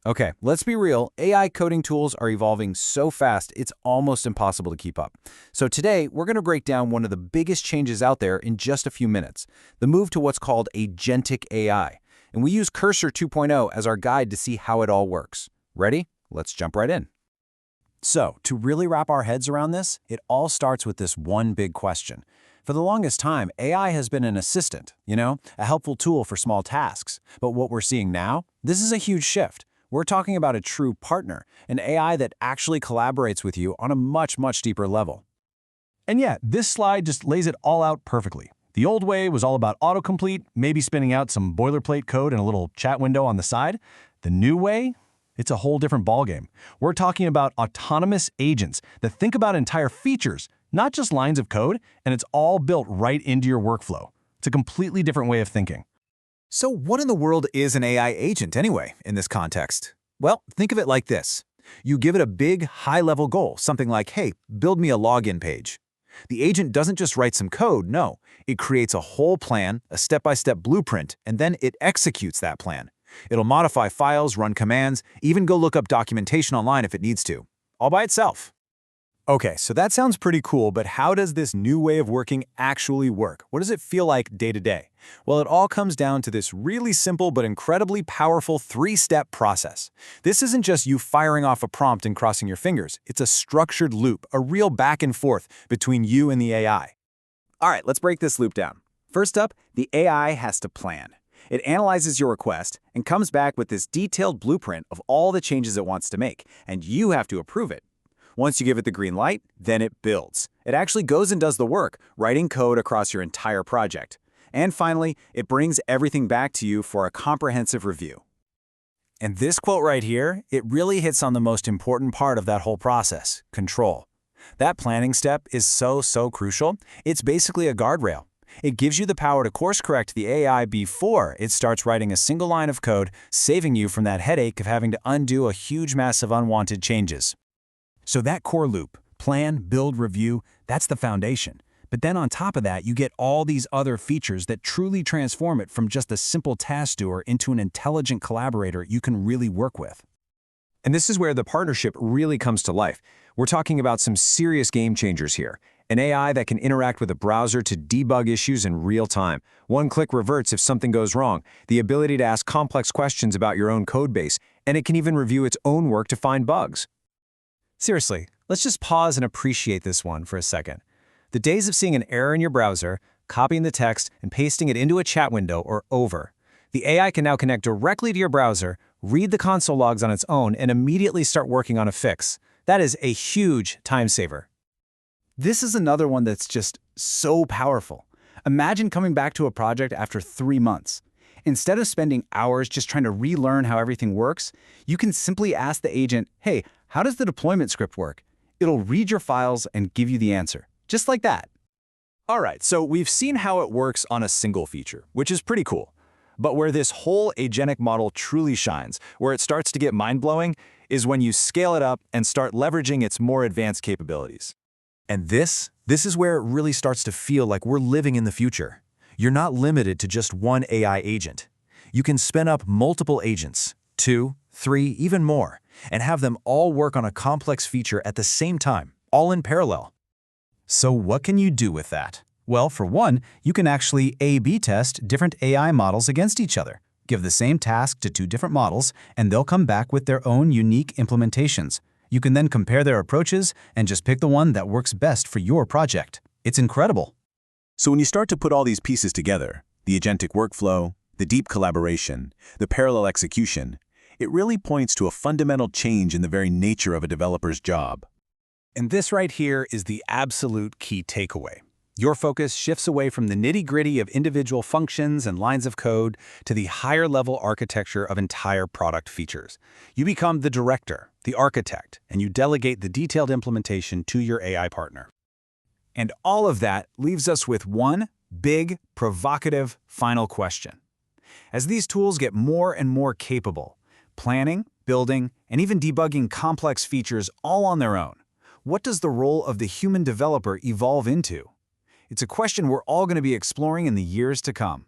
Okay, let's be real. AI coding tools are evolving so fast, it's almost impossible to keep up. So today, we're going to break down one of the biggest changes out there in just a few minutes, the move to what's called agentic AI. And we use Cursor 2.0 as our guide to see how it all works. Ready? Let's jump right in. So, to really wrap our heads around this, it all starts with this one big question. For the longest time, AI has been an assistant, a helpful tool for small tasks. But what we're seeing now, this is a huge shift. We're talking about a true partner, an AI that actually collaborates with you on a much, much deeper level. And yeah, this slide just lays it all out perfectly. The old way was all about autocomplete, maybe spinning out some boilerplate code and a little chat window on the side. The new way? It's a whole different ballgame. We're talking about autonomous agents that think about entire features, not just lines of code, and it's all built right into your workflow. It's a completely different way of thinking. So what in the world is an AI agent anyway, in this context? Well, think of it like this. You give it a big, high-level goal, something like, hey, build me a login page. The agent doesn't just write some code, no. It creates a whole plan, a step-by-step blueprint, and then it executes that plan. It'll modify files, run commands, even go look up documentation online if it needs to, all by itself. Okay, so that sounds pretty cool, but how does this new way of working actually work? What does it feel like day to day? Well, it all comes down to this really simple but incredibly powerful three-step process. This isn't just you firing off a prompt and crossing your fingers. It's a structured loop, a real back and forth between you and the AI. All right, let's break this loop down. First up, the AI has to plan. It analyzes your request and comes back with this detailed blueprint of all the changes it wants to make, and you have to approve it. Once you give it the green light, then it builds. It actually goes and does the work, writing code across your entire project. And finally, it brings everything back to you for a comprehensive review. And this quote right here, it really hits on the most important part of that whole process, control. That planning step is so crucial. It's basically a guardrail. It gives you the power to course-correct the AI before it starts writing a single line of code, saving you from that headache of having to undo a huge mass of unwanted changes. So that core loop, plan, build, review, that's the foundation. But then on top of that, you get all these other features that truly transform it from just a simple task doer into an intelligent collaborator you can really work with. And this is where the partnership really comes to life. We're talking about some serious game changers here. An AI that can interact with a browser to debug issues in real time. One click reverts if something goes wrong. The ability to ask complex questions about your own code base. And it can even review its own work to find bugs. Seriously, let's just pause and appreciate this one for a second. The days of seeing an error in your browser, copying the text, and pasting it into a chat window are over. The AI can now connect directly to your browser, read the console logs on its own, and immediately start working on a fix. That is a huge time saver. This is another one that's just so powerful. Imagine coming back to a project after 3 months. Instead of spending hours just trying to relearn how everything works, you can simply ask the agent, hey, how does the deployment script work? It'll read your files and give you the answer, just like that. All right, so we've seen how it works on a single feature, which is pretty cool. But where this whole agentic model truly shines, where it starts to get mind-blowing, is when you scale it up and start leveraging its more advanced capabilities. And this is where it really starts to feel like we're living in the future. You're not limited to just one AI agent. You can spin up multiple agents, 2, 3, even more, and have them all work on a complex feature at the same time, all in parallel. So what can you do with that? Well, for one, you can actually A/B test different AI models against each other. Give the same task to 2 different models, and they'll come back with their own unique implementations. You can then compare their approaches and just pick the one that works best for your project. It's incredible. So when you start to put all these pieces together, the agentic workflow, the deep collaboration, the parallel execution, it really points to a fundamental change in the very nature of a developer's job. And this right here is the absolute key takeaway. Your focus shifts away from the nitty-gritty of individual functions and lines of code to the higher-level architecture of entire product features. You become the director, the architect, and you delegate the detailed implementation to your AI partner. And all of that leaves us with one big, provocative final question. As these tools get more and more capable, planning, building, and even debugging complex features all on their own, what does the role of the human developer evolve into? It's a question we're all going to be exploring in the years to come.